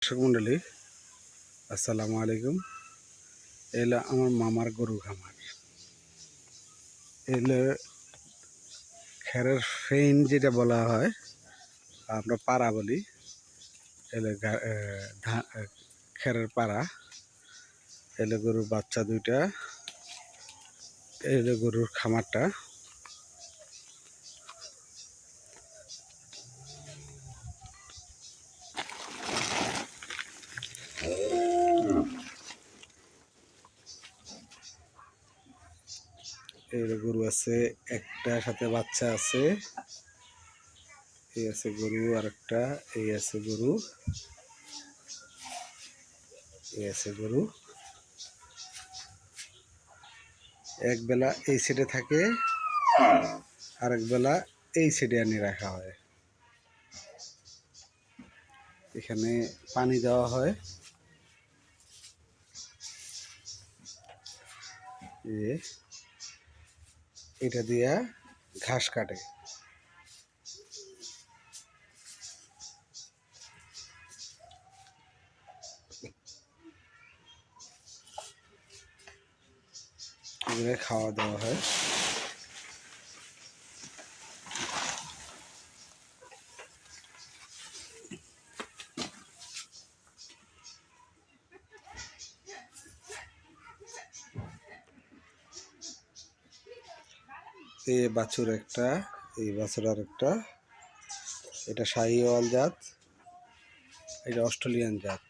দর্শক মন্ডলী, আসসালামু আলাইকুম। এলো আমার মামার গরু খামার। এলো খেরের ফেইন যেটা বলা হয়, আমরা পাড়া বলি। এলো খেরের পাড়া। এলো গরুর বাচ্চা দুইটা। এলো গরুর খামারটা। এই গরু আছে, একটা সাথে বাচ্চা আছে। এই আছে গরু আরেকটা, এই আছে গরু, এই আছে গরু। এক বেলা এই সাইডে থাকে, আরেক বেলা এই সাইডে আনি রাখা হয়। এখানে পানি দেওয়া হয়। এটা দিয়া ঘাস কাটে। এগুলো খাওয়া দাওয়া হয়। এই বাছুর একটা, এই বাছুর আর একটা। এটা শাহিওয়াল জাত, এটা অস্ট্রেলিয়ান জাত।